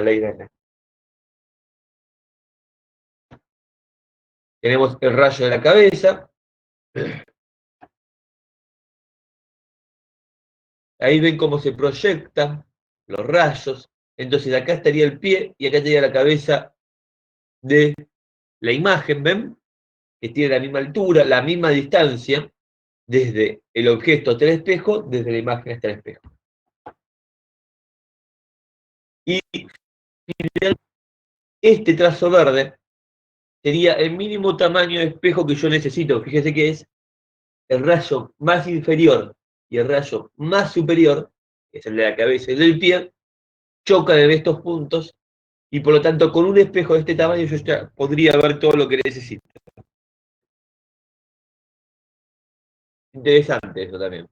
ley de N. Tenemos el rayo de la cabeza. Ahí ven cómo se proyectan los rayos. Entonces acá estaría el pie y acá estaría la cabeza de la imagen, ¿ven? Que tiene la misma altura, la misma distancia, desde el objeto hasta el espejo, desde la imagen hasta el espejo. Y este trazo verde sería el mínimo tamaño de espejo que yo necesito. Fíjese que es el rayo más inferior y el rayo más superior, que es el de la cabeza y del pie, chocan en estos puntos y por lo tanto con un espejo de este tamaño yo ya podría ver todo lo que necesito. Interesante eso también.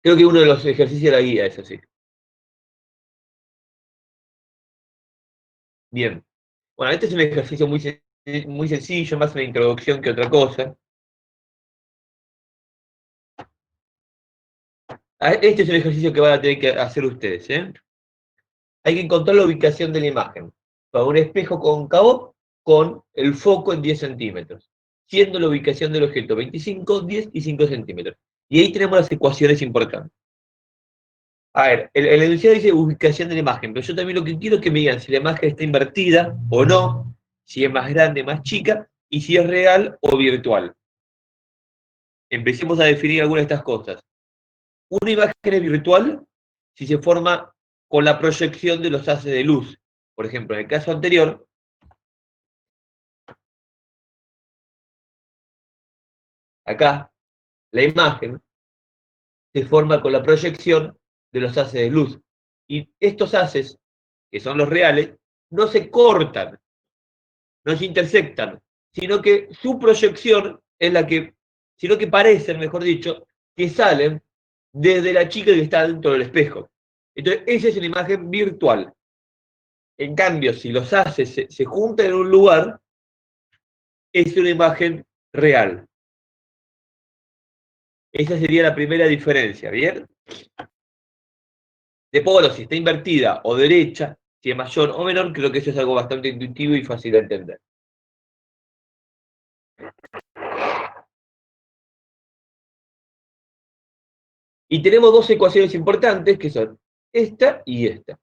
Creo que uno de los ejercicios de la guía es así. Bien. Bueno, este es un ejercicio muy sencillo, más una introducción que otra cosa. Este es un ejercicio que van a tener que hacer ustedes, ¿eh? Hay que encontrar la ubicación de la imagen para un espejo cóncavo con el foco en 10 centímetros, siendo la ubicación del objeto 25, 10 y 5 centímetros. Y ahí tenemos las ecuaciones importantes. A ver, el enunciado dice ubicación de la imagen, pero yo también lo que quiero es que me digan si la imagen está invertida o no, si es más grande, más chica, y si es real o virtual. Empecemos a definir algunas de estas cosas. Una imagen es virtual si se forma con la proyección de los haces de luz. Por ejemplo, en el caso anterior, acá, la imagen se forma con la proyección de los haces de luz. Y estos haces, que son los reales, no se cortan, no se intersectan, sino que su proyección es la que, sino que parecen, mejor dicho, que salen desde la chica que está dentro del espejo. Entonces, esa es una imagen virtual. En cambio, si los haces se juntan en un lugar, es una imagen real. Esa sería la primera diferencia, ¿bien? Después, bueno, si está invertida o derecha, si es mayor o menor, creo que eso es algo bastante intuitivo y fácil de entender. Y tenemos dos ecuaciones importantes, que son esta y esta.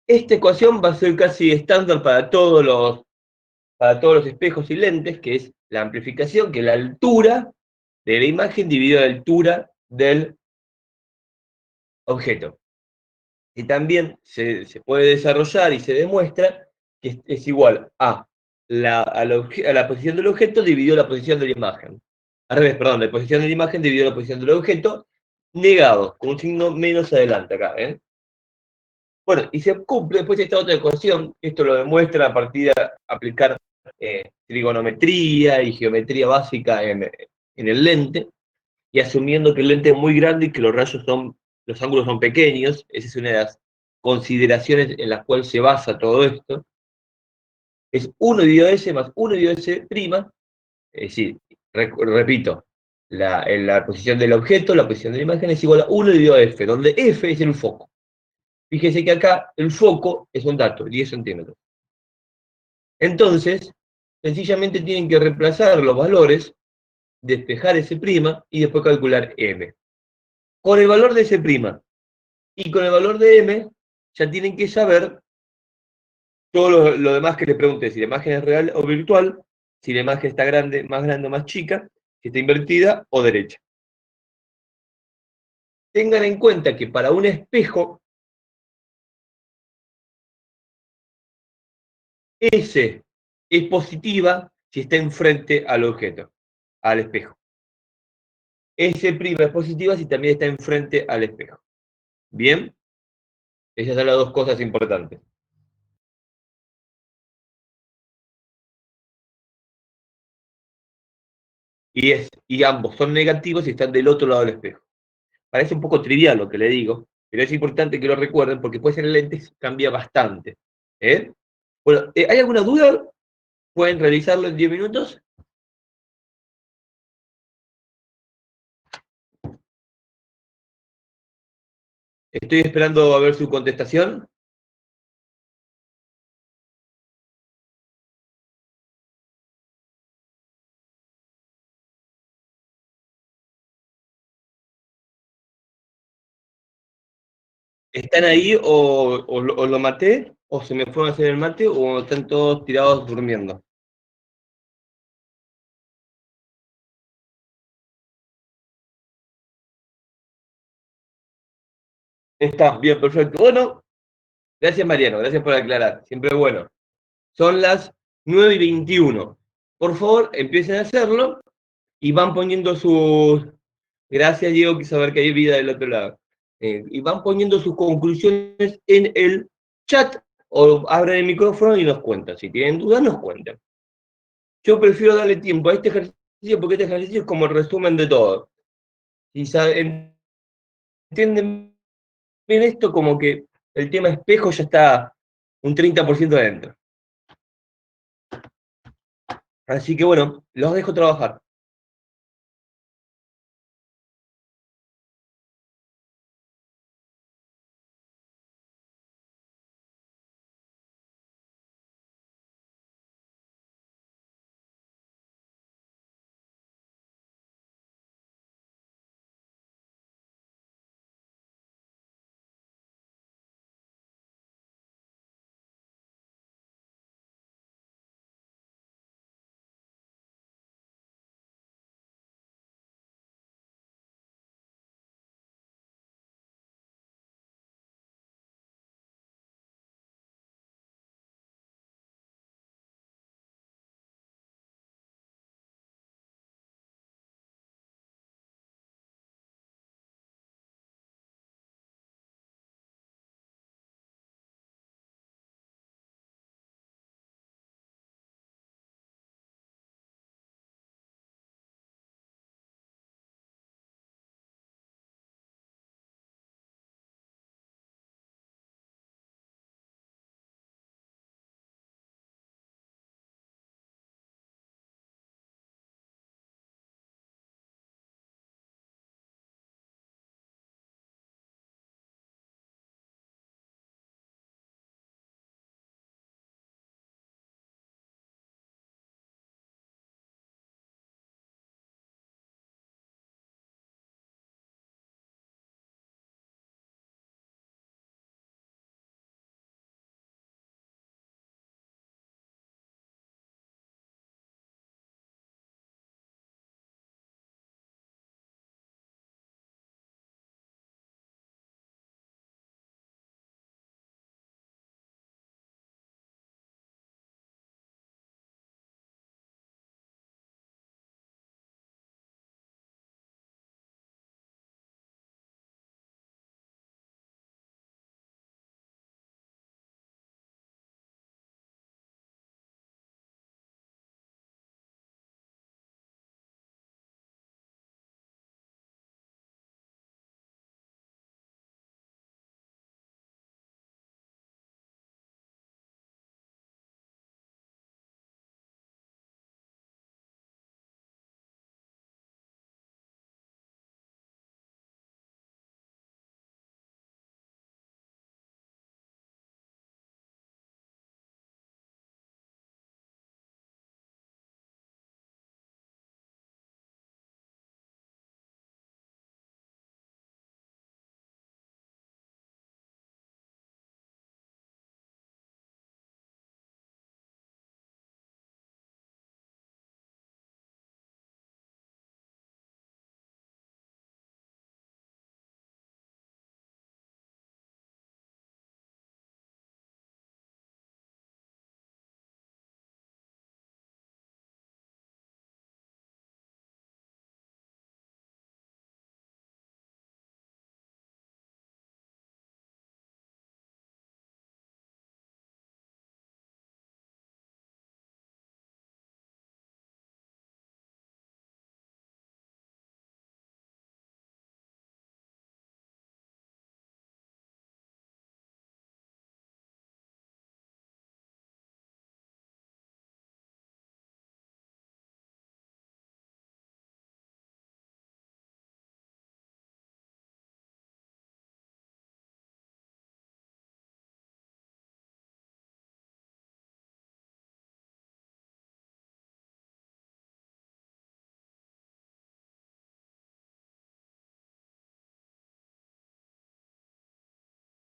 Esta ecuación va a ser casi estándar para todos los espejos y lentes, que es la amplificación, que es la altura de la imagen dividida la altura del objeto. Y también se puede desarrollar y se demuestra que es igual a la posición del objeto dividido la posición de la imagen. Al revés, perdón, la posición de la imagen dividido la posición del objeto, negado, con un signo menos adelante acá. Bueno, y se cumple después esta otra ecuación, esto lo demuestra a partir de aplicar trigonometría y geometría básica en el lente, y asumiendo que el lente es muy grande y que los ángulos son pequeños, esa es una de las consideraciones en las cuales se basa todo esto, es 1 dividido S más 1 dividido S prima, es decir, repito, la posición del objeto, la posición de la imagen es igual a 1 dividido F, donde F es el foco. Fíjese que acá el foco es un dato, 10 centímetros. Entonces, sencillamente tienen que reemplazar los valores, despejar S' y después calcular M. Con el valor de S' y con el valor de M, ya tienen que saber todo lo demás que les pregunté, si la imagen es real o virtual, si la imagen está grande o más chica, si está invertida o derecha. Tengan en cuenta que para un espejo, S es positiva si está enfrente al objeto, al espejo. S' es positiva si también está enfrente al espejo. ¿Bien? Esas son las dos cosas importantes. Y ambos son negativos si están del otro lado del espejo. Parece un poco trivial lo que le digo, pero es importante que lo recuerden porque puede ser el lente cambia bastante. Bueno, ¿hay alguna duda? ¿Pueden realizarlo en 10 minutos? Estoy esperando a ver su contestación. ¿Están ahí o lo maté, o se me fueron a hacer el mate, o están todos tirados durmiendo? Está bien, perfecto. Bueno, gracias Mariano, gracias por aclarar. Siempre bueno. Son las 9:21. Por favor, empiecen a hacerlo y van poniendo sus... Gracias, Diego, que saber que hay vida del otro lado. Y van poniendo sus conclusiones en el chat o abren el micrófono y nos cuentan. Si tienen dudas, nos cuentan. Yo prefiero darle tiempo a este ejercicio porque este ejercicio es como el resumen de todo. Si entienden bien esto, como que el tema espejo ya está un 30% adentro. Así que bueno, los dejo trabajar.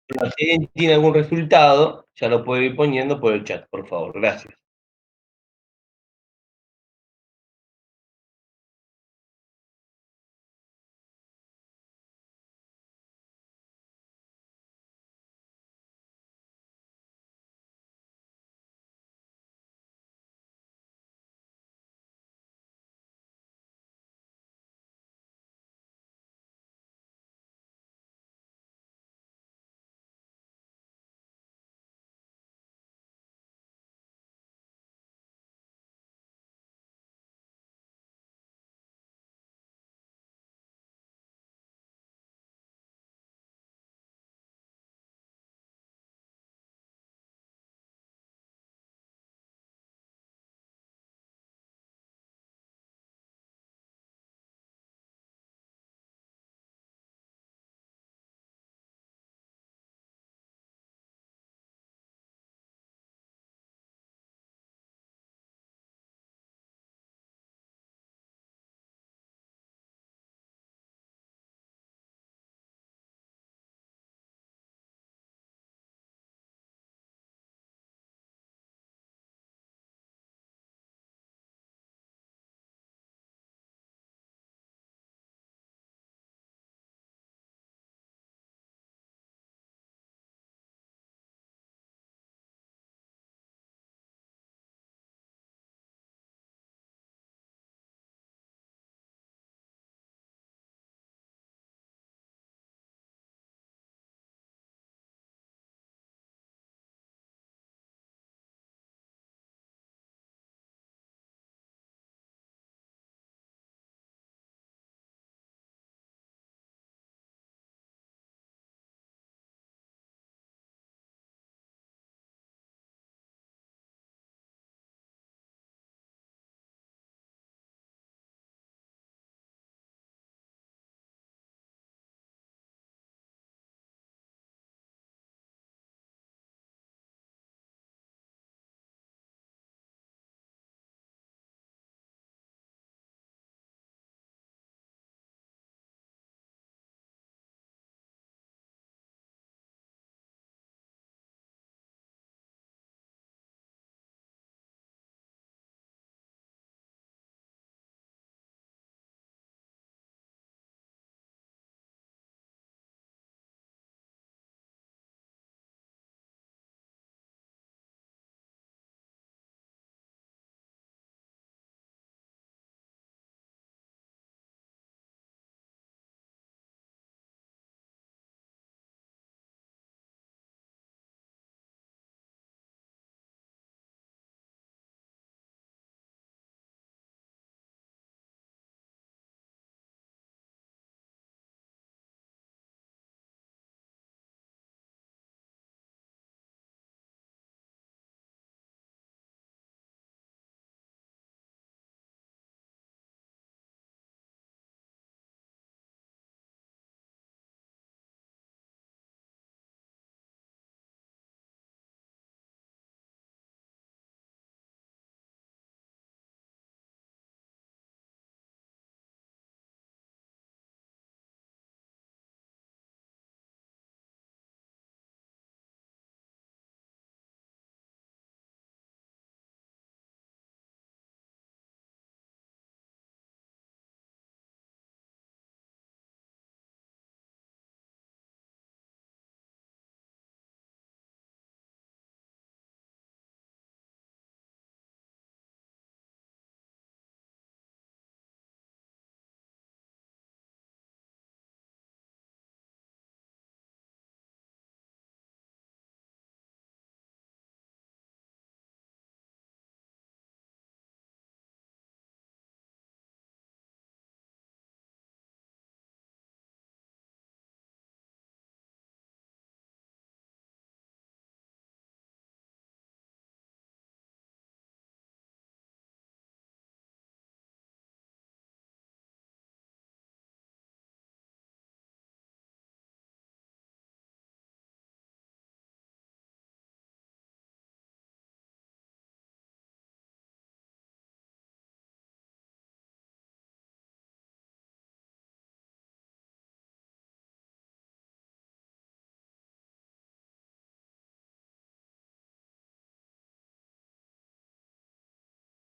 Bueno, si alguien tiene algún resultado, ya lo puede ir poniendo por el chat, por favor. Gracias.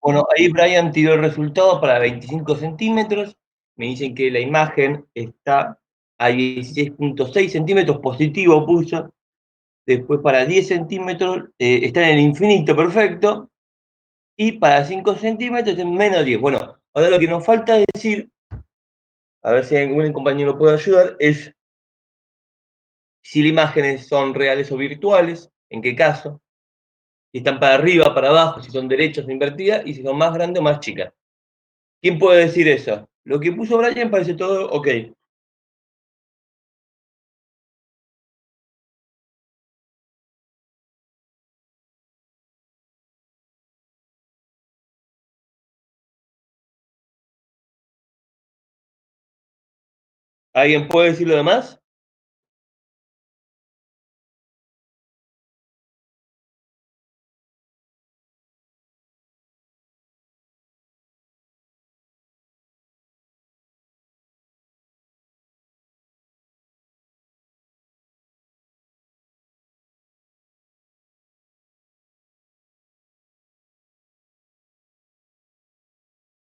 Bueno, ahí Brian tiró el resultado para 25 centímetros. Me dicen que la imagen está a 16,6 centímetros, positivo puso. Después para 10 centímetros está en el infinito, perfecto. Y para 5 centímetros en menos 10. Bueno, ahora lo que nos falta decir, a ver si algún compañero puede ayudar, es si las imágenes son reales o virtuales, en qué caso, si están para arriba, para abajo, si son derechas o invertidas, y si son más grandes o más chicas. ¿Quién puede decir eso? Lo que puso Brian parece todo ok. ¿Alguien puede decir lo demás?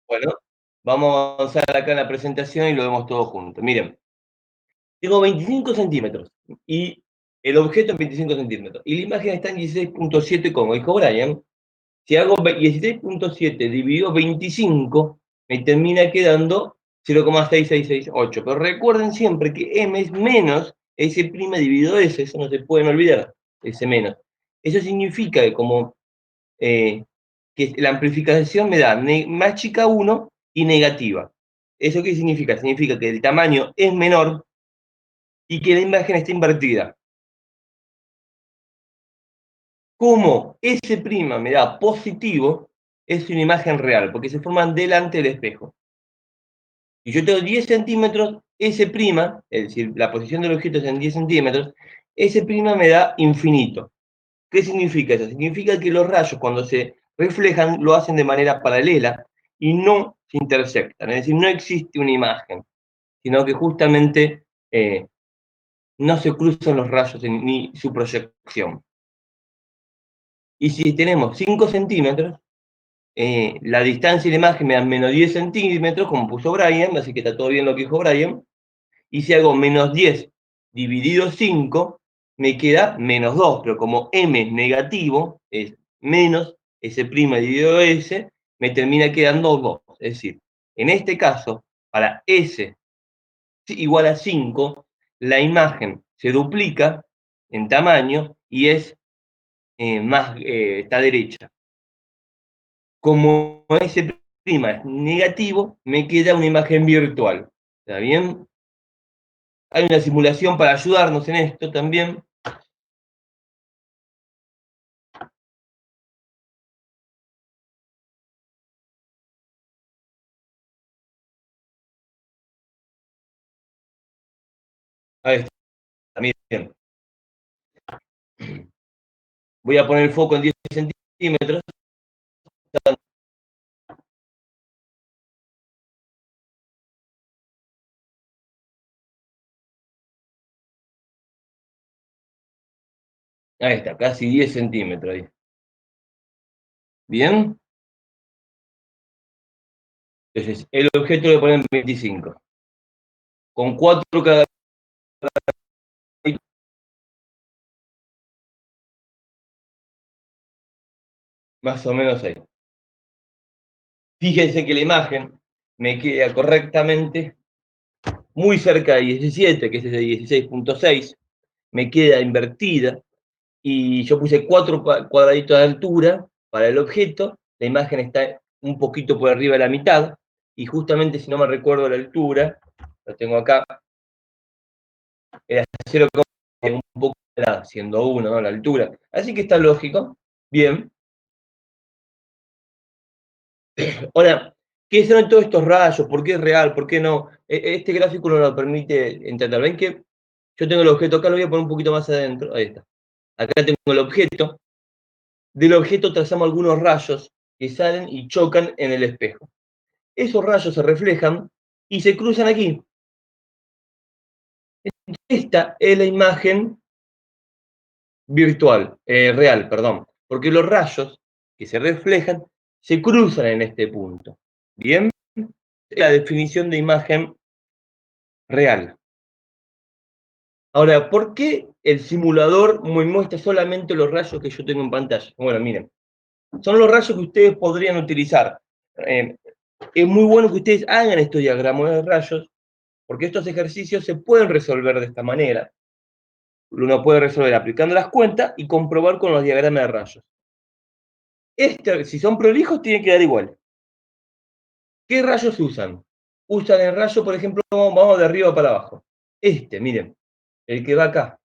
Bueno, vamos a avanzar acá en la presentación y lo vemos todos juntos. Miren, tengo 25 centímetros y el objeto es 25 centímetros y la imagen está en 16,7 como dijo Brian. Si hago 16,7 dividido 25, me termina quedando 0,6668. Pero recuerden siempre que m es menos S' dividido S, eso no se pueden olvidar, S menos. Eso significa que como que la amplificación me da más chica 1 y negativa. ¿Eso qué significa? Significa que el tamaño es menor y que la imagen está invertida. Como S' me da positivo, es una imagen real, porque se forman delante del espejo. Y yo tengo 10 centímetros, S', es decir, la posición del objeto es en 10 centímetros, S' me da infinito. ¿Qué significa eso? Significa que los rayos cuando se reflejan lo hacen de manera paralela y no se intersectan. Es decir, no existe una imagen, sino que justamente no se cruzan los rayos ni su proyección. Y si tenemos 5 centímetros, la distancia y la imagen me dan menos 10 centímetros, como puso Brian, así que está todo bien lo que dijo Brian. Y si hago menos 10 dividido 5, me queda menos 2, pero como m es negativo, es menos S' dividido S, me termina quedando 2. Es decir, en este caso, para S igual a 5, la imagen se duplica en tamaño y es está derecha. Como S' es negativo, me queda una imagen virtual. ¿Está bien? Hay una simulación para ayudarnos en esto también. Ahí está, miren. Voy a poner el foco en 10 centímetros. Ahí está, casi 10 centímetros. Ahí. Bien. Entonces, el objeto lo ponen 25. Con 4 cada más o menos ahí. Fíjense que la imagen me queda correctamente muy cerca de 17, que es de 16,6. Me queda invertida. Y yo puse 4 cuadraditos de altura para el objeto. La imagen está un poquito por arriba de la mitad. Y justamente, si no me recuerdo la altura, lo tengo acá, era 0, un poco siendo 1, ¿no? La altura. Así que está lógico. Bien. Ahora, ¿qué son todos estos rayos? ¿Por qué es real? ¿Por qué no? Este gráfico no lo permite entender. ¿Ven que yo tengo el objeto acá? Lo voy a poner un poquito más adentro. Ahí está. Acá tengo el objeto. Del objeto trazamos algunos rayos que salen y chocan en el espejo. Esos rayos se reflejan y se cruzan aquí. Esta es la imagen virtual, real, perdón, porque los rayos que se reflejan se cruzan en este punto. ¿Bien? La definición de imagen real. Ahora, ¿por qué el simulador me muestra solamente los rayos que yo tengo en pantalla? Bueno, miren, son los rayos que ustedes podrían utilizar. Es muy bueno que ustedes hagan estos diagramas de rayos, porque estos ejercicios se pueden resolver de esta manera. Uno puede resolver aplicando las cuentas y comprobar con los diagramas de rayos. Si son prolijos, tiene que dar igual. ¿Qué rayos usan? Usan el rayo, por ejemplo, vamos de arriba para abajo. Miren, el que va acá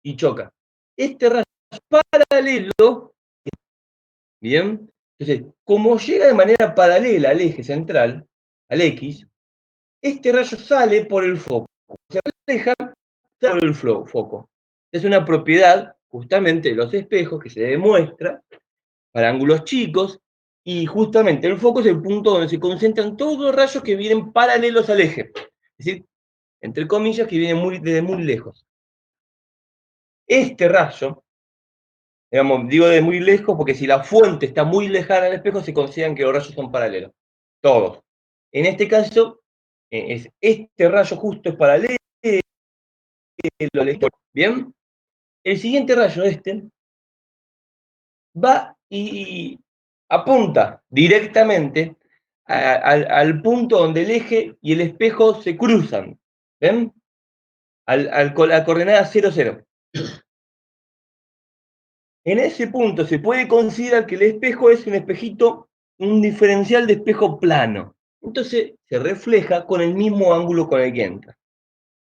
y choca. Este rayo es paralelo, ¿bien? Entonces, como llega de manera paralela al eje central, al X, este rayo sale por el foco. Se refleja por el foco. Es una propiedad, justamente, de los espejos que se demuestra para ángulos chicos, y justamente el foco es el punto donde se concentran todos los rayos que vienen paralelos al eje. Es decir, entre comillas, que vienen desde muy lejos. Este rayo, digamos, digo de muy lejos porque si la fuente está muy lejana al espejo, se consideran que los rayos son paralelos. Todos. En este caso, este rayo justo es paralelo al espejo. ¿Bien? El siguiente rayo, va y apunta directamente al punto donde el eje y el espejo se cruzan. ¿Ven? A la coordenada 0, 0. En ese punto se puede considerar que el espejo es un espejito, un diferencial de espejo plano. Entonces se refleja con el mismo ángulo con el que entra.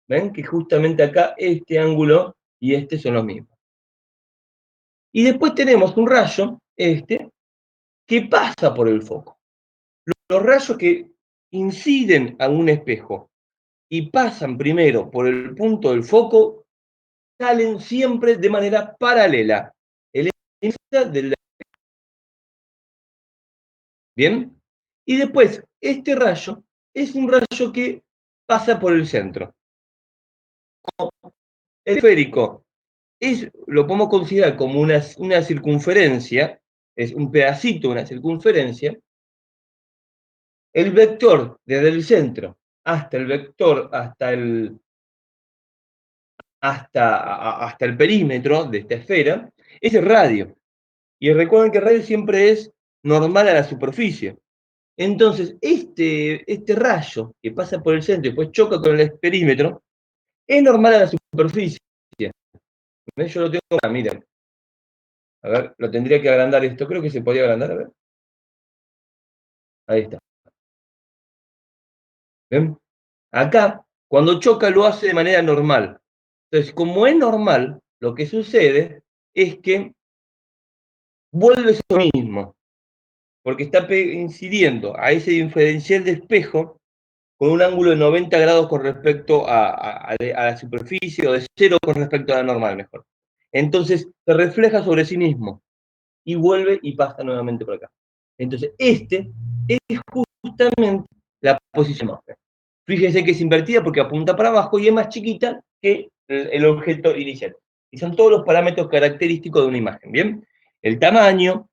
¿Ven? Que justamente acá este ángulo y este son los mismos. Y después tenemos un rayo, que pasa por el foco. Los rayos que inciden a un espejo y pasan primero por el punto del foco, salen siempre de manera paralela. ¿Bien? Y después, este rayo es un rayo que pasa por el centro. El esférico lo podemos considerar como una circunferencia, es un pedacito de una circunferencia. El vector desde el centro hasta el vector, hasta el perímetro de esta esfera, es el radio. Y recuerden que el radio siempre es normal a la superficie. Entonces, este rayo que pasa por el centro y después choca con el perímetro, es normal a la superficie. Yo lo tengo acá, miren. A ver, lo tendría que agrandar esto. Creo que se podía agrandar, a ver. Ahí está. ¿Ven? Acá, cuando choca, lo hace de manera normal. Entonces, como es normal, lo que sucede es que vuelve eso mismo, porque está incidiendo a ese diferencial de espejo con un ángulo de 90 grados con respecto a la superficie, o de 0 con respecto a la normal, mejor. Entonces, se refleja sobre sí mismo, y vuelve y pasa nuevamente por acá. Entonces, es justamente la posición máster. Fíjense que es invertida porque apunta para abajo y es más chiquita que el objeto inicial. Y son todos los parámetros característicos de una imagen, ¿bien? El tamaño,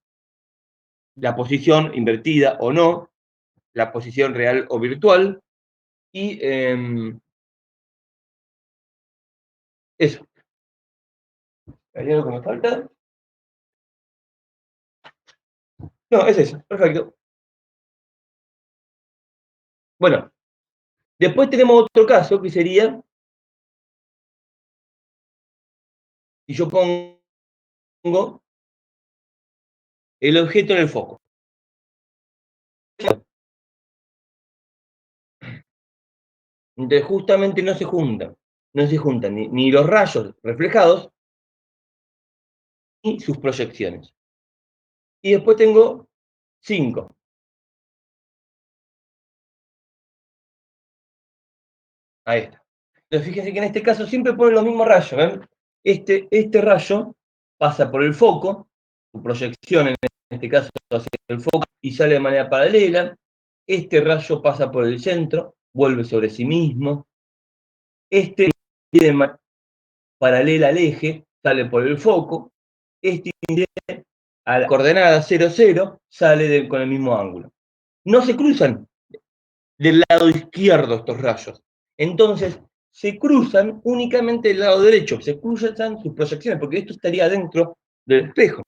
la posición invertida o no, la posición real o virtual, y eso. ¿Hay algo que me falta? No, es eso, perfecto. Bueno, después tenemos otro caso que sería, si yo pongo el objeto en el foco. Entonces justamente no se juntan ni los rayos reflejados ni sus proyecciones. Y después tengo 5. Ahí está. Entonces fíjense que en este caso siempre ponen los mismos rayos, ¿ven? Este rayo pasa por el foco, su proyección en este caso hacia el foco y sale de manera paralela. Este rayo pasa por el centro, vuelve sobre sí mismo. Este paralela al eje, sale por el foco. Este a la coordenada 0, 0, sale con el mismo ángulo. No se cruzan del lado izquierdo estos rayos. Entonces, se cruzan únicamente del lado derecho, se cruzan sus proyecciones, porque esto estaría dentro del espejo.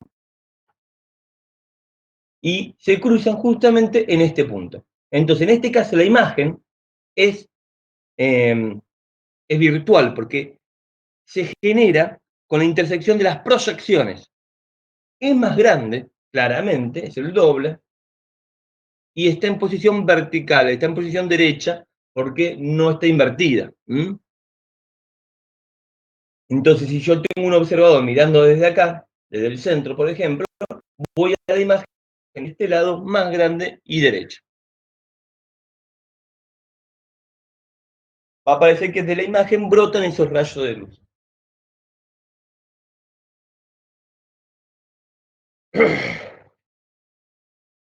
Y se cruzan justamente en este punto. Entonces, en este caso, la imagen es, es virtual, porque se genera con la intersección de las proyecciones. Es más grande, claramente, es el doble, y está en posición vertical, está en posición derecha, porque no está invertida. Entonces, si yo tengo un observador mirando desde acá, desde el centro, por ejemplo, voy a la imagen en este lado más grande y derecho. Va a parecer que de la imagen brotan esos rayos de luz.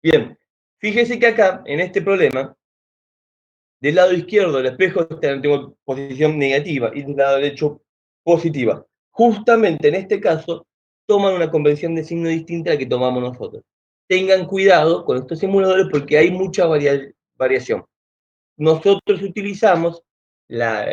Bien, fíjese que acá, en este problema, del lado izquierdo del espejo tengo posición negativa y del lado derecho positiva. Justamente en este caso, toman una convención de signo distinta a la que tomamos nosotros. Tengan cuidado con estos simuladores porque hay mucha variación. Nosotros utilizamos la,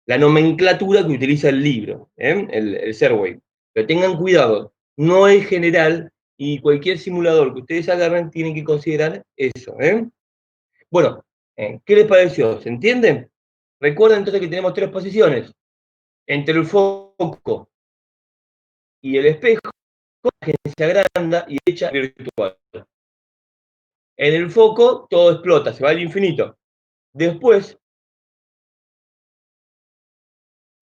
la nomenclatura que utiliza el libro, el Serway. Pero tengan cuidado, no es general y cualquier simulador que ustedes agarren tienen que considerar eso. Bueno, ¿qué les pareció? ¿Se entiende? Recuerden entonces que tenemos tres posiciones. Entre el foco y el espejo, la imagen se agranda y hecha virtual. En el foco todo explota, se va al infinito. Después,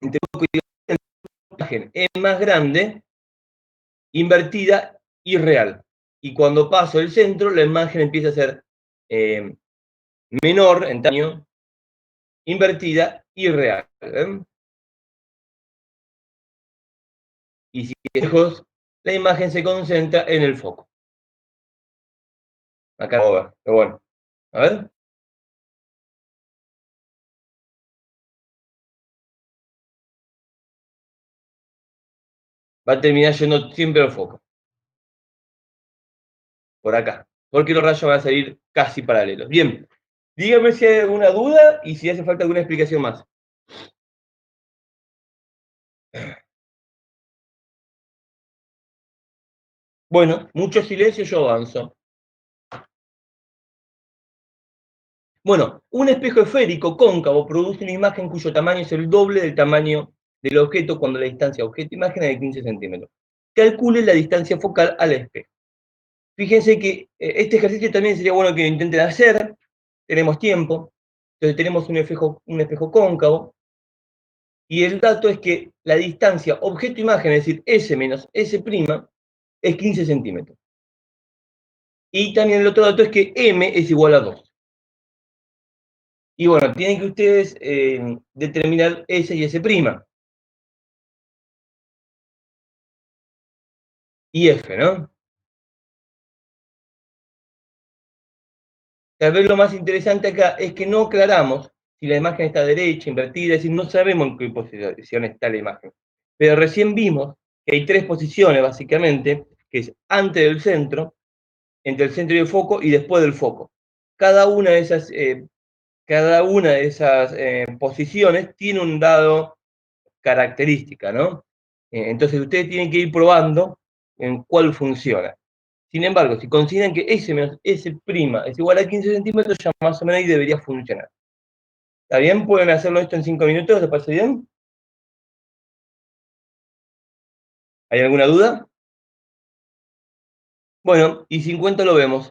entre el foco y la imagen es más grande, invertida y real. Y cuando paso el centro, la imagen empieza a ser menor en tamaño, invertida y real. Y si lejos, la imagen se concentra en el foco. Acá no va, pero bueno. A ver. Va a terminar yendo siempre al foco. Por acá. Porque los rayos van a salir casi paralelos. Bien. Dígame si hay alguna duda y si hace falta alguna explicación más. Bueno, mucho silencio, yo avanzo. Bueno, un espejo esférico cóncavo produce una imagen cuyo tamaño es el doble del tamaño del objeto cuando la distancia objeto-imagen es de 15 centímetros. Calcule la distancia focal al espejo. Fíjense que este ejercicio también sería bueno que lo intenten hacer. Tenemos tiempo. Entonces tenemos un espejo cóncavo. Y el dato es que la distancia objeto-imagen, es decir, S menos S', es 15 centímetros. Y también el otro dato es que M es igual a 2. Y bueno, tienen que ustedes determinar S y S'. Y F, ¿no? Tal vez lo más interesante acá es que no aclaramos si la imagen está derecha, invertida, es decir, no sabemos en qué posición está la imagen. Pero recién vimos que hay tres posiciones, básicamente, que es antes del centro, entre el centro y el foco, y después del foco. Cada una de esas, posiciones tiene un dado característica, ¿no? Entonces ustedes tienen que ir probando en cuál funciona. Sin embargo, si consideran que S menos S' es igual a 15 centímetros, ya más o menos ahí debería funcionar. ¿Está bien? ¿Pueden hacerlo esto en 5 minutos? ¿Les parece bien? ¿Hay alguna duda? Bueno, y 50 lo vemos.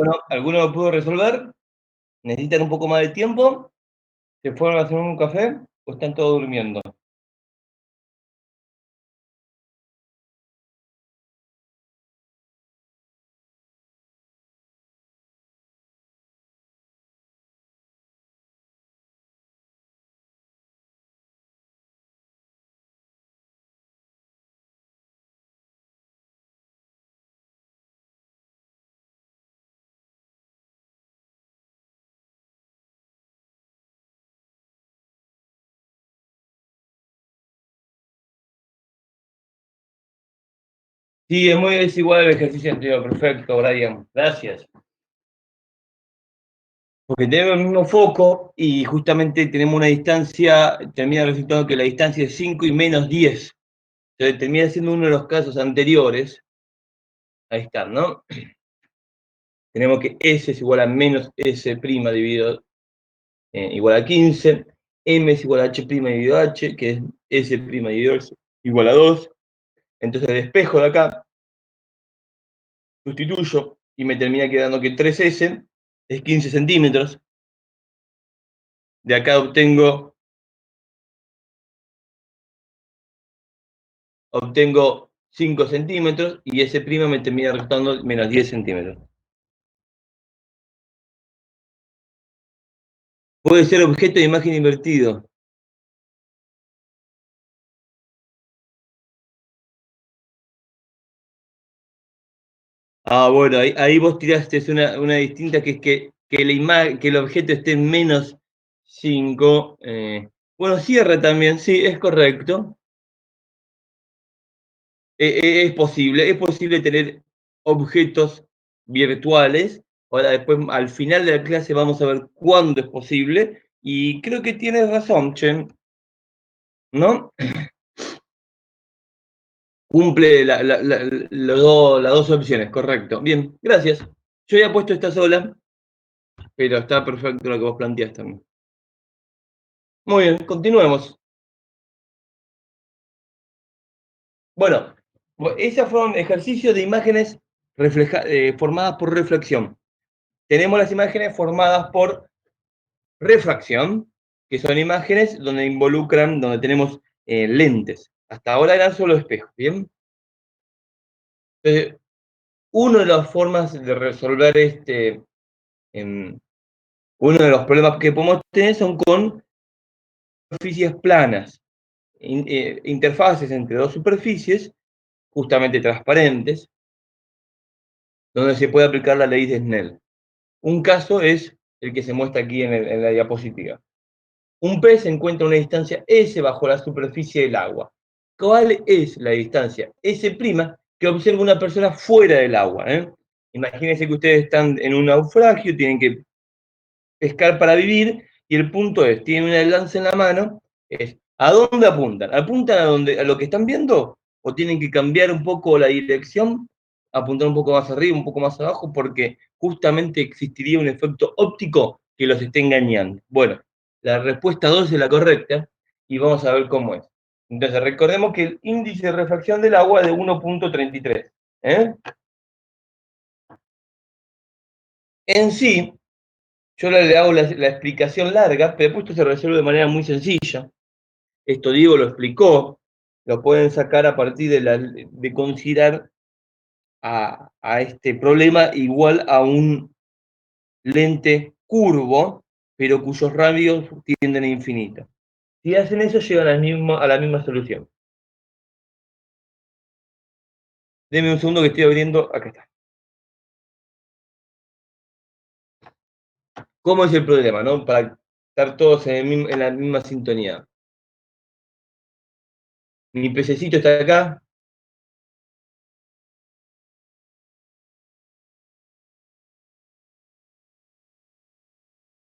Bueno, ¿alguno lo pudo resolver? ¿Necesitan un poco más de tiempo? ¿Se fueron a hacer un café o están todos durmiendo? Sí, es muy desigual el ejercicio anterior. Perfecto, Brian. Gracias. Porque tenemos el mismo foco y justamente tenemos una distancia, termina resultando que la distancia es 5 y menos 10. Entonces termina siendo uno de los casos anteriores. Ahí está, ¿no? Tenemos que S es igual a menos S' dividido igual a 15. M es igual a H' dividido H, que es S' dividido S igual a 2. Entonces despejo de acá, sustituyo y me termina quedando que 3S es 15 centímetros. De acá obtengo 5 centímetros y S' me termina resultando menos 10 centímetros. Puede ser objeto de imagen invertido. Ah, bueno, ahí vos tiraste una distinta que es que el objeto esté en menos 5. Bueno, cierra también, sí, es correcto. Es posible tener objetos virtuales. Ahora, después, al final de la clase, vamos a ver cuándo es posible. Y creo que tienes razón, Chen, ¿no? Cumple las dos opciones, correcto. Bien, gracias. Yo había puesto esta sola, pero está perfecto lo que vos planteaste también. Muy bien, continuemos. Bueno, esos fueron ejercicios de imágenes formadas por reflexión. Tenemos las imágenes formadas por refracción, que son imágenes donde tenemos lentes. Hasta ahora eran solo espejos, ¿bien? Entonces, una de las formas de resolver em, uno de los problemas que podemos tener son con superficies planas, interfaces entre dos superficies, justamente transparentes, donde se puede aplicar la ley de Snell. Un caso es el que se muestra aquí en la diapositiva. Un pez se encuentra a una distancia S bajo la superficie del agua. ¿Cuál es la distancia S' que observa una persona fuera del agua? Imagínense que ustedes están en un naufragio, tienen que pescar para vivir, y el punto es, tienen una lanza en la mano, es, ¿a dónde apuntan? ¿Apuntan a lo que están viendo? ¿O tienen que cambiar un poco la dirección? Apuntar un poco más arriba, un poco más abajo, porque justamente existiría un efecto óptico que los esté engañando. Bueno, la respuesta 2 es la correcta, y vamos a ver cómo es. Entonces, recordemos que el índice de refracción del agua es de 1,33. ¿eh? En sí, yo le hago la explicación larga, pero después esto se resuelve de manera muy sencilla. Esto Diego lo explicó, lo pueden sacar a partir de considerar a este problema igual a un lente curvo, pero cuyos radios tienden a infinito. Si hacen eso, llegan a la misma solución. Deme un segundo que estoy abriendo. Acá está. ¿Cómo es el problema, no? Para estar todos en la misma sintonía. Mi pececito está acá,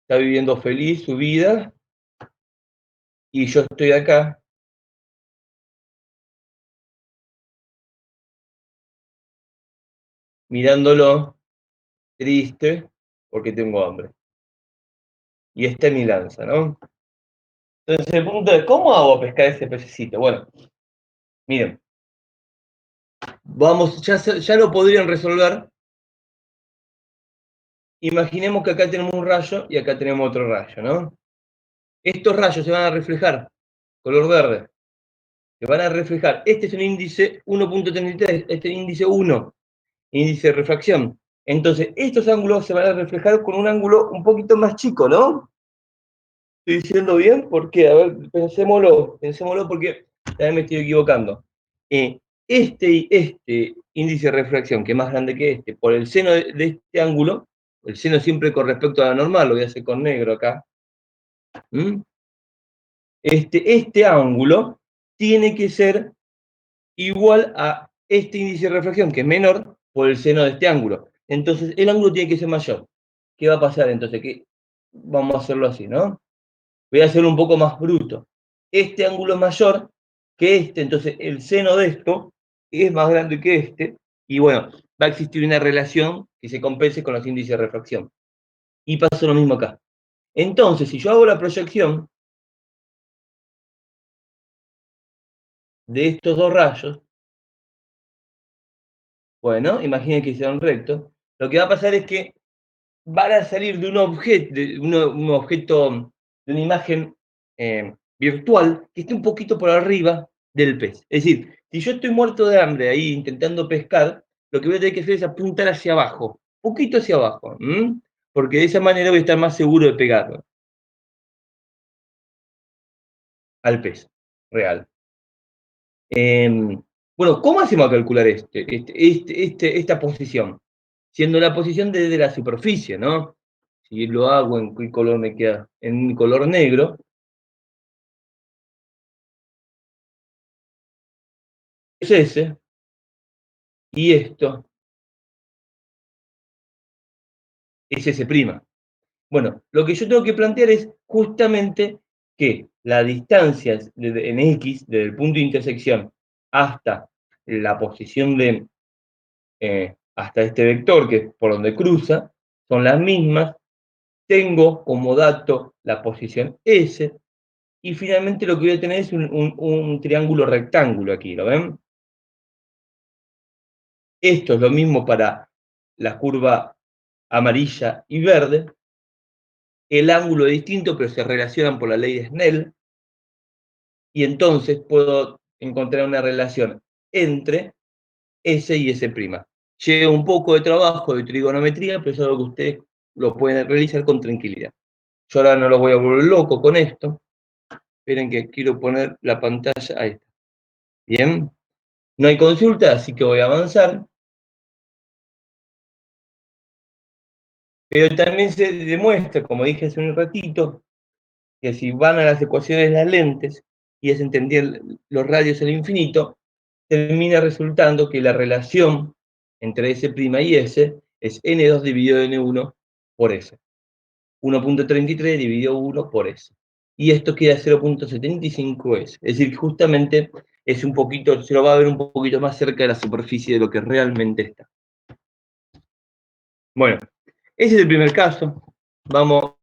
está viviendo feliz su vida, y yo estoy acá mirándolo triste porque tengo hambre. Y esta es mi lanza, ¿no? Entonces el punto es, ¿cómo hago a pescar ese pececito? Bueno, miren, vamos, ya lo podrían resolver imaginemos que acá tenemos un rayo y acá tenemos otro rayo, ¿no? Estos rayos se van a reflejar, color verde, se van a reflejar. Este es un índice 1.33, este es índice 1, índice de refracción. Entonces, estos ángulos se van a reflejar con un ángulo un poquito más chico, ¿no? ¿Estoy diciendo bien? ¿Por qué? A ver, pensémoslo porque también me estoy equivocando. Este índice de refracción, que es más grande que este, por el seno de este ángulo, el seno siempre con respecto a la normal, lo voy a hacer con negro acá. ¿Mm? Este ángulo tiene que ser igual a este índice de refracción, que es menor, por el seno de este ángulo. Entonces, el ángulo tiene que ser mayor. ¿Qué va a pasar entonces? Que vamos a hacerlo así, ¿no? Voy a hacerlo un poco más bruto. Este ángulo es mayor que este, entonces el seno de esto es más grande que este, y bueno, va a existir una relación que se compense con los índices de refracción. Y pasa lo mismo acá. Entonces, si yo hago la proyección de estos dos rayos, bueno, imaginen que sean rectos, lo que va a pasar es que van a salir de un objeto, un objeto, de una imagen virtual que esté un poquito por arriba del pez. Es decir, si yo estoy muerto de hambre ahí intentando pescar, lo que voy a tener que hacer es apuntar hacia abajo, poquito hacia abajo, porque de esa manera voy a estar más seguro de pegarlo al pez real. Bueno, ¿cómo hacemos a calcular esta posición? Siendo la posición desde la superficie, ¿no? Si lo hago en qué color me queda, en color negro, es ese, y esto es ese prima. Bueno, lo que yo tengo que plantear es justamente que la distancia en X, desde el punto de intersección hasta la posición hasta este vector, que es por donde cruza, son las mismas. Tengo como dato la posición S, y finalmente lo que voy a tener es un triángulo rectángulo aquí, ¿lo ven? Esto es lo mismo para la curva amarilla y verde. El ángulo es distinto, pero se relacionan por la ley de Snell, y entonces puedo encontrar una relación entre S y S'. Lleva un poco de trabajo de trigonometría, pero es algo que ustedes lo pueden realizar con tranquilidad. Yo ahora no los voy a volver loco con esto. Esperen que quiero poner la pantalla. Ahí está. Bien. No hay consulta, así que voy a avanzar. Pero también se demuestra, como dije hace un ratito, que si van a las ecuaciones de las lentes y es entender los radios al infinito, termina resultando que la relación entre S' y S es N2 dividido N1 por S. 1.33 dividido 1 por S. Y esto queda 0.75 S. Es decir, que justamente es un poquito, se lo va a ver un poquito más cerca de la superficie de lo que realmente está. Bueno, ese es el primer caso. Vamos.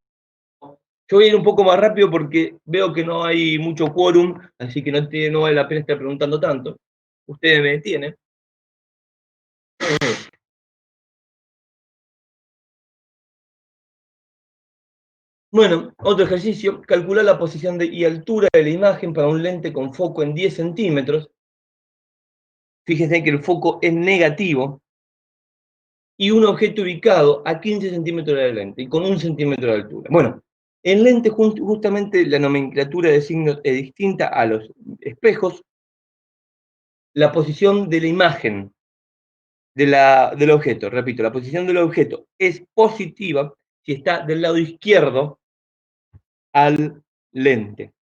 Yo voy a ir un poco más rápido porque veo que no hay mucho quórum, así que no vale la pena estar preguntando tanto. Ustedes me detienen. Bueno, otro ejercicio, calcular la posición y altura de la imagen para un lente con foco en 10 centímetros. Fíjense que el foco es negativo y un objeto ubicado a 15 centímetros de la lente y con 1 centímetro de altura. Bueno, en lente justamente la nomenclatura de signos es distinta a los espejos. La posición de la imagen del objeto, repito, la posición del objeto es positiva si está del lado izquierdo al lente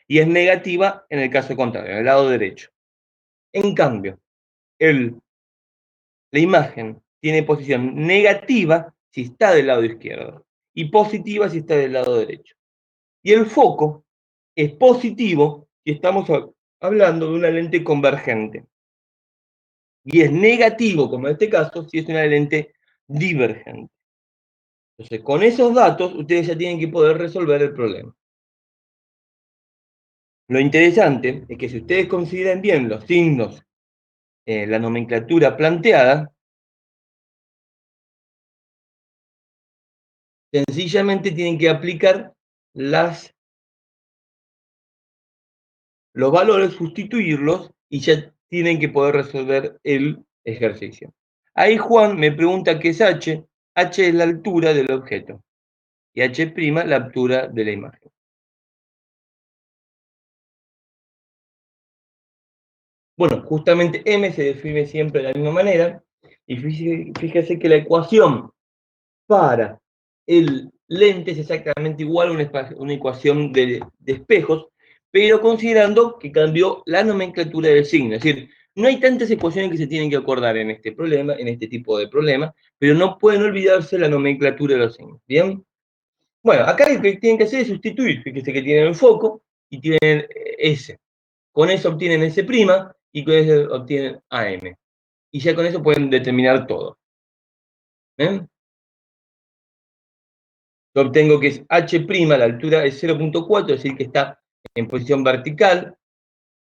y es negativa en el caso contrario, en el lado derecho. En cambio, el, la imagen tiene posición negativa si está del lado izquierdo y positiva si está del lado derecho. Y el foco es positivo si estamos hablando de una lente convergente. Y es negativo, como en este caso, si es una lente divergente. Entonces, con esos datos, ustedes ya tienen que poder resolver el problema. Lo interesante es que si ustedes consideran bien los signos, la nomenclatura planteada, Sencillamente tienen que aplicar los valores, sustituirlos y ya tienen que poder resolver el ejercicio. Ahí Juan me pregunta qué es h. H es la altura del objeto y h' la altura de la imagen. Bueno, justamente m se define siempre de la misma manera y fíjese que la ecuación para el lente es exactamente igual a una ecuación de espejos, pero considerando que cambió la nomenclatura del signo. Es decir, no hay tantas ecuaciones que se tienen que acordar en este problema, en este tipo de problema, pero no pueden olvidarse la nomenclatura de los signos. ¿Bien? Bueno, acá lo que tienen que hacer es sustituir. Fíjense que tienen el foco y tienen S. Con eso obtienen S' y con eso obtienen AM. Y ya con eso pueden determinar todo. ¿Ven? Yo obtengo que es h', la altura es 0.4, es decir, que está en posición vertical,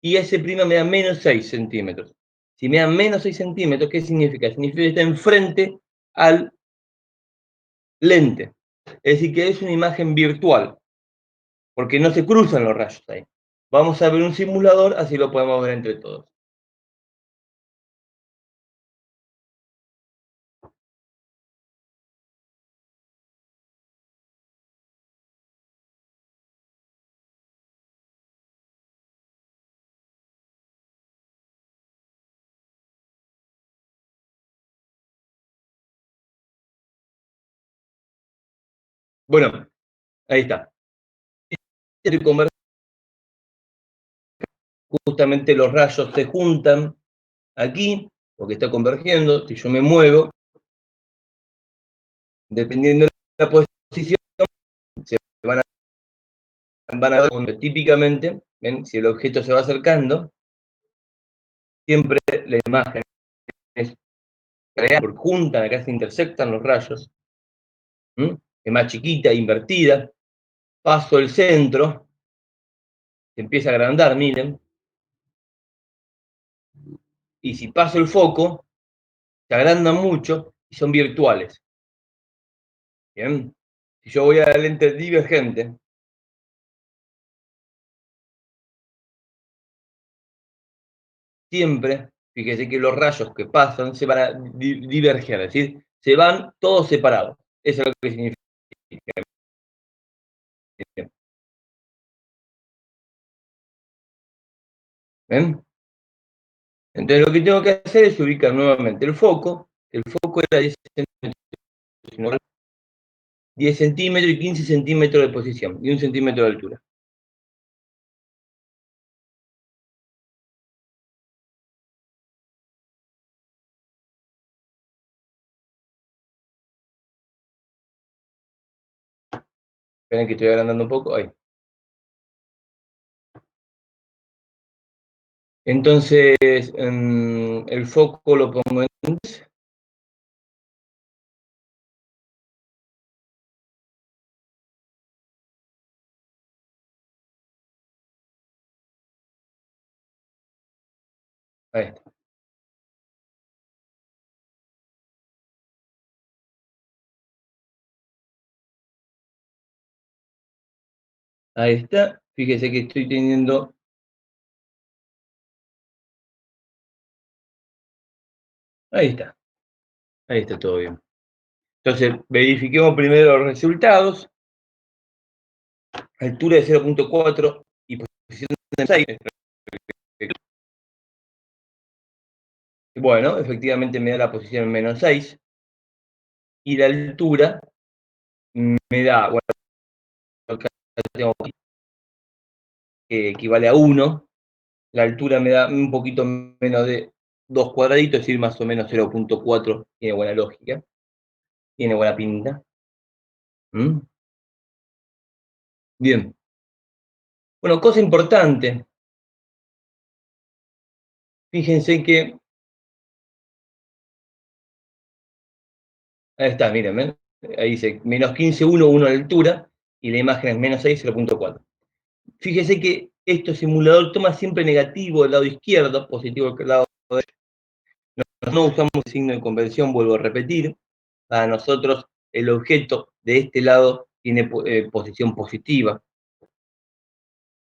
y S' me da menos 6 centímetros. Si me da menos 6 centímetros, ¿qué significa? Significa que está enfrente al lente. Es decir, que es una imagen virtual, porque no se cruzan los rayos ahí. Vamos a ver un simulador, así lo podemos ver entre todos. Bueno, ahí está. Justamente los rayos se juntan aquí, porque está convergiendo. Si yo me muevo, dependiendo de la posición, se van a ver típicamente, ¿ven? Si el objeto se va acercando, siempre la imagen es real, porque juntan, acá se intersectan los rayos, es más chiquita, invertida. Paso el centro, se empieza a agrandar, miren, y si paso el foco, se agrandan mucho y son virtuales. Bien, si yo voy a la lente divergente, siempre, fíjese que los rayos que pasan se van a diverger, es decir, se van todos separados. Eso es lo que significa. ¿Ven? Entonces lo que tengo que hacer es ubicar nuevamente el foco. El foco era 10 centímetros, 10 centímetros y 15 centímetros de posición y 1 centímetro de altura. Esperen que estoy agrandando un poco. Ahí. Entonces, el foco lo pongo en 10. Ahí está. Ahí está. Fíjese que estoy teniendo. Ahí está. Ahí está todo bien. Entonces, verifiquemos primero los resultados. Altura de 0.4 y posición de 6. Bueno, efectivamente me da la posición en menos 6. Y la altura me da, bueno, acá tengo que equivale a 1. La altura me da un poquito menos de 2 cuadraditos, es decir, más o menos 0.4. Tiene buena lógica. Tiene buena pinta. ¿Mm? Bien. Bueno, cosa importante. Fíjense que. Ahí está, miren, ¿ven? Ahí dice menos 15, 1, 1 de altura. Y la imagen es menos 6, 0.4. Fíjese que este simulador toma siempre negativo del lado izquierdo, positivo del lado derecho. No usamos el signo de conversión, vuelvo a repetir. Para nosotros el objeto de este lado tiene posición positiva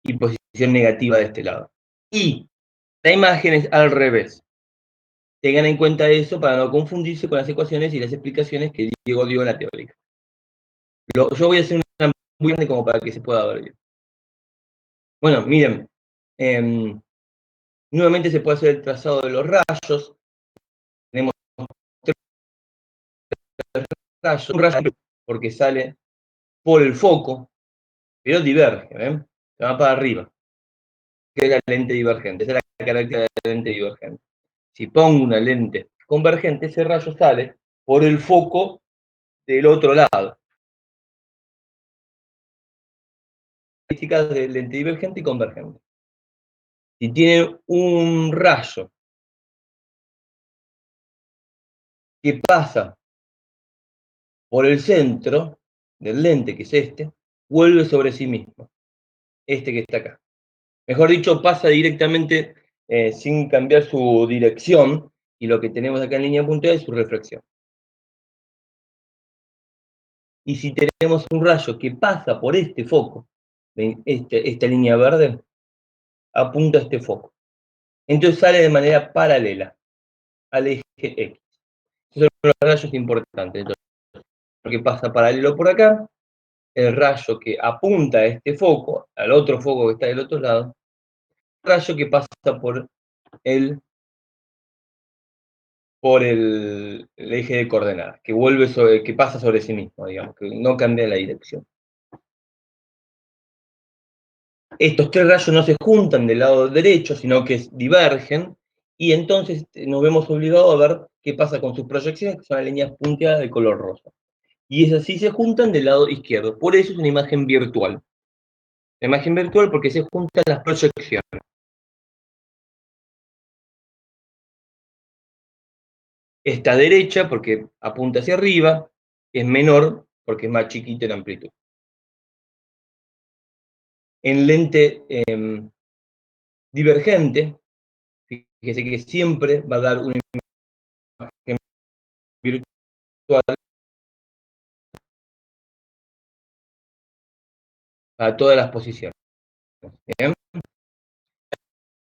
y posición negativa de este lado. Y la imagen es al revés. Tengan en cuenta eso para no confundirse con las ecuaciones y las explicaciones que Diego dio en la teórica. Yo voy a hacer una muy grande como para que se pueda ver bien. Bueno, miren, nuevamente se puede hacer el trazado de los rayos. Tenemos tres rayos, un rayo porque sale por el foco, pero diverge, ¿ven? Se va para arriba, que es la lente divergente. Esa es la característica de la lente divergente. Si pongo una lente convergente, ese rayo sale por el foco del otro lado. Características de lente divergente y convergente. Si tiene un rayo que pasa por el centro del lente, que es este, vuelve sobre sí mismo, este que está acá. Mejor dicho, pasa directamente sin cambiar su dirección, y lo que tenemos acá en línea punteada es su reflexión. Y si tenemos un rayo que pasa por este foco, esta línea verde, apunta a este foco. Entonces sale de manera paralela al eje X. Esos son los rayos importantes. Entonces, lo que pasa paralelo por acá, el rayo que apunta a este foco, al otro foco que está del otro lado, el rayo que pasa el, el eje de coordenadas, que pasa sobre sí mismo, digamos, que no cambia la dirección. Estos tres rayos no se juntan del lado derecho, sino que divergen, y entonces nos vemos obligados a ver qué pasa con sus proyecciones, que son las líneas punteadas de color rosa. Y esas sí se juntan del lado izquierdo. Por eso es una imagen virtual. La imagen virtual porque se juntan las proyecciones. Esta derecha porque apunta hacia arriba, es menor porque es más chiquita en amplitud. En lente divergente, fíjese que siempre va a dar una imagen virtual a todas las posiciones. ¿Bien?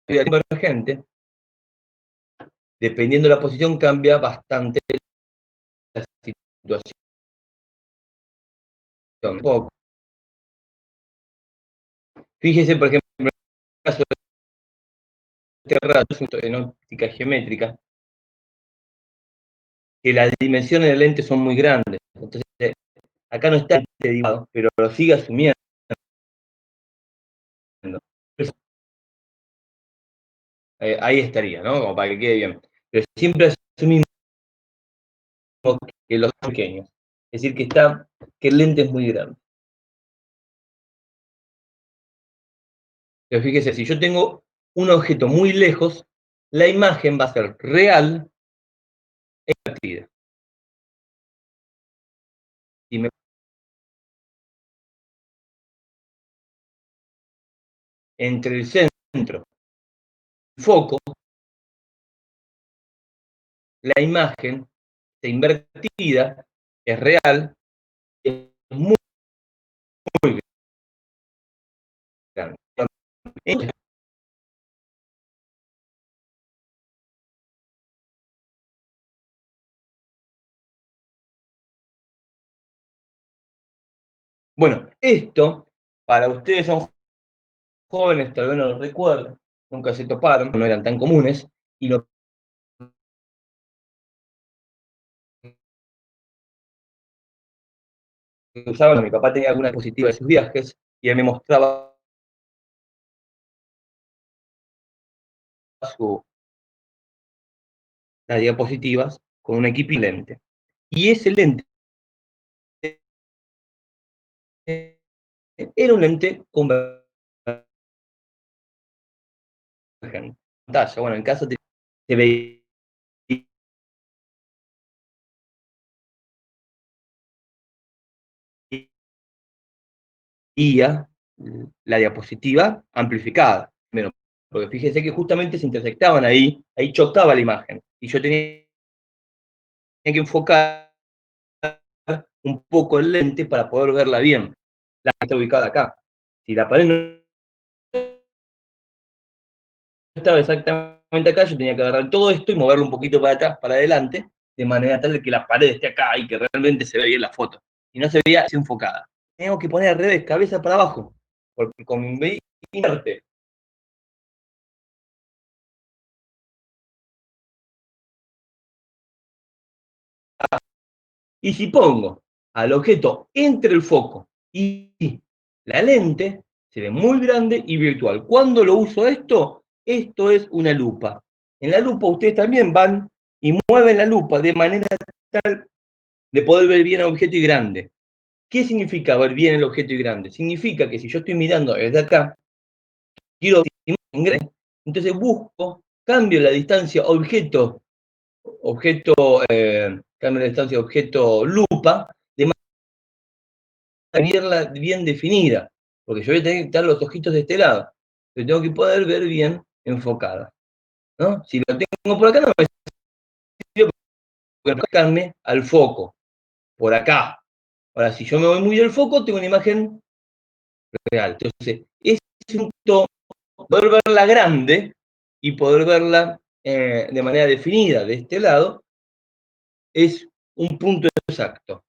La divergente, dependiendo de la posición, cambia bastante la situación. Fíjese, por ejemplo, en el caso de este rayo en óptica geométrica, que las dimensiones del lente son muy grandes. Entonces, acá no está derivado, pero lo sigue asumiendo. Ahí estaría, ¿no? Como para que quede bien. Pero siempre asumimos que los son pequeños. Es decir, que el lente es muy grande. Pero fíjese, si yo tengo un objeto muy lejos, la imagen va a ser real e invertida. Si me entre el centro y el foco, la imagen está invertida, es real, es muy, muy grande. Bueno, esto, para ustedes son jóvenes, tal vez no lo recuerdan, nunca se toparon, no eran tan comunes, y lo que usaban, mi papá tenía alguna diapositiva de sus viajes, y él me mostraba las diapositivas con un equipo y lente. Y ese lente era un lente convergente. Bueno, en casa se veía la diapositiva amplificada. Bueno, porque fíjense que justamente se intersectaban ahí chocaba la imagen. Y yo tenía que enfocar un poco el lente para poder verla bien. La que está ubicada acá. Si la pared no estaba exactamente acá, yo tenía que agarrar todo esto y moverlo un poquito para atrás, para adelante, de manera tal de que la pared esté acá y que realmente se vea bien la foto. Y no se veía desenfocada. Tengo que poner al revés, cabeza para abajo, porque con mi inverte. Y si pongo al objeto entre el foco y la lente, se ve muy grande y virtual. ¿Cuándo lo uso esto? Esto es una lupa. En la lupa ustedes también van y mueven la lupa de manera tal de poder ver bien el objeto y grande. ¿Qué significa ver bien el objeto y grande? Significa que si yo estoy mirando desde acá, quiero ver, entonces busco, cambio la distancia cambio la distancia objeto lupa, de manera bien definida, porque yo voy a tener que estar los ojitos de este lado, pero tengo que poder ver bien enfocada, ¿no? Si lo tengo por acá, no me sirve porque enfocarme al foco, por acá. Ahora, si yo me voy muy del foco, tengo una imagen real. Entonces, ese punto, poder verla grande y poder verla de manera definida de este lado, es un punto exacto,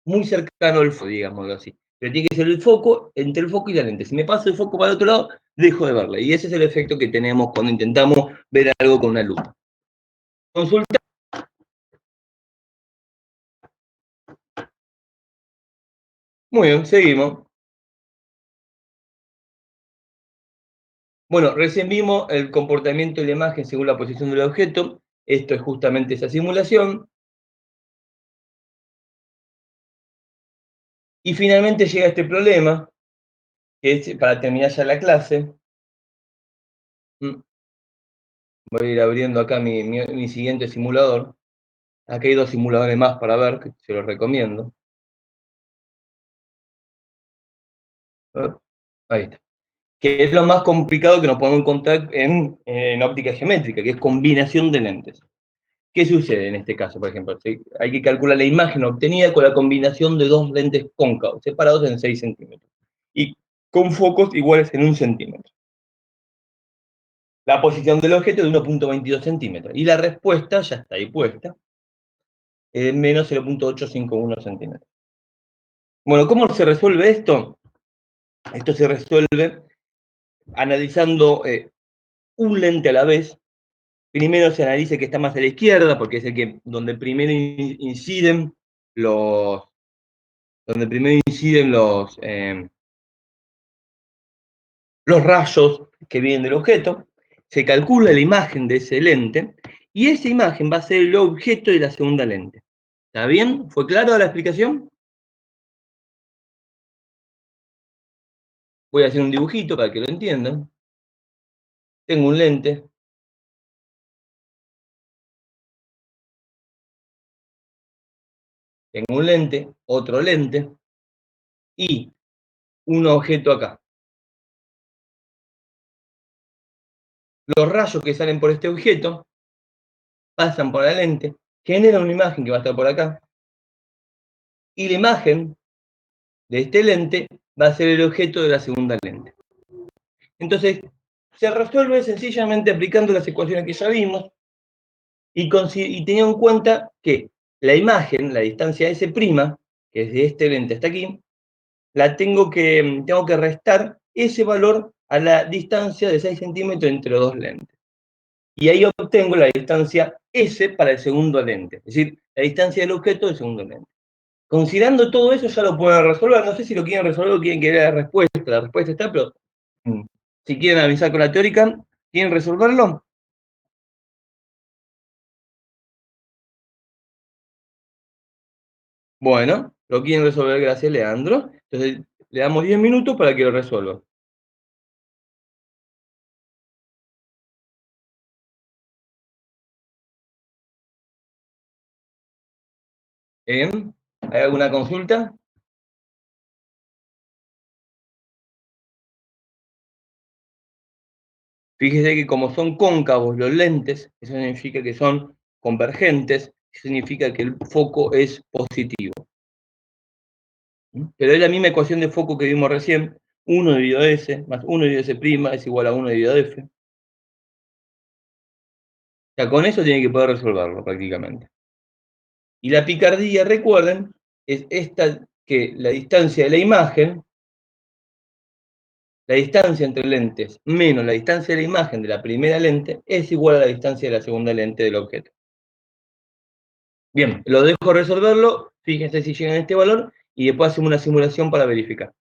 muy cercano al foco, digámoslo así. Pero tiene que ser el foco, entre el foco y la lente. Si me paso el foco para el otro lado, dejo de verla. Y ese es el efecto que tenemos cuando intentamos ver algo con una lupa. Consulta. Muy bien, seguimos. Bueno, recién vimos el comportamiento de la imagen según la posición del objeto. Esto es justamente esa simulación. Y finalmente llega este problema, que es para terminar ya la clase. Voy a ir abriendo acá mi siguiente simulador. Aquí hay dos simuladores más para ver, que se los recomiendo. Ahí está. Que es lo más complicado que nos podemos encontrar en óptica geométrica, que es combinación de lentes. ¿Qué sucede en este caso, por ejemplo? Hay que calcular la imagen obtenida con la combinación de dos lentes cóncavos, separados en 6 centímetros, y con focos iguales en 1 centímetro. La posición del objeto es de 1,22 centímetros, y la respuesta ya está ahí puesta, menos 0,851 centímetros. Bueno, ¿cómo se resuelve esto? Esto se resuelve analizando un lente a la vez. Primero se analiza que está más a la izquierda, porque es el que, donde primero inciden los, donde primero inciden los rayos que vienen del objeto. Se calcula la imagen de ese lente, y esa imagen va a ser el objeto de la segunda lente. ¿Está bien? ¿Fue claro la explicación? Voy a hacer un dibujito para que lo entiendan. Tengo un lente, otro lente, y un objeto acá. Los rayos que salen por este objeto pasan por la lente, generan una imagen que va a estar por acá, y la imagen de este lente va a ser el objeto de la segunda lente. Entonces, se resuelve sencillamente aplicando las ecuaciones que ya vimos, y teniendo en cuenta que la imagen, la distancia S', que es de este lente hasta aquí, tengo que restar ese valor a la distancia de 6 centímetros entre los dos lentes. Y ahí obtengo la distancia S para el segundo lente, es decir, la distancia del objeto del segundo lente. Considerando todo eso, ya lo pueden resolver. No sé si lo quieren resolver o quieren que vea la respuesta. La respuesta está, pero si quieren avisar con la teórica, ¿quieren resolverlo? Bueno, lo quieren resolver, gracias, Leandro. Entonces, le damos 10 minutos para que lo resuelva. ¿Bien? ¿Hay alguna consulta? Fíjese que como son cóncavos los lentes, eso significa que son convergentes, significa que el foco es positivo. Pero es la misma ecuación de foco que vimos recién, 1 dividido S más 1 dividido S' es igual a 1 dividido F. O sea, con eso tienen que poder resolverlo prácticamente. Y la picardía, recuerden, es esta, que la distancia de la distancia entre lentes menos la distancia de la imagen de la primera lente es igual a la distancia de la segunda lente del objeto. Bien, lo dejo resolverlo, fíjense si llegan a este valor y después hacemos una simulación para verificar.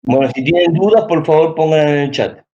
Bueno, si tienen dudas, por favor pongan en el chat.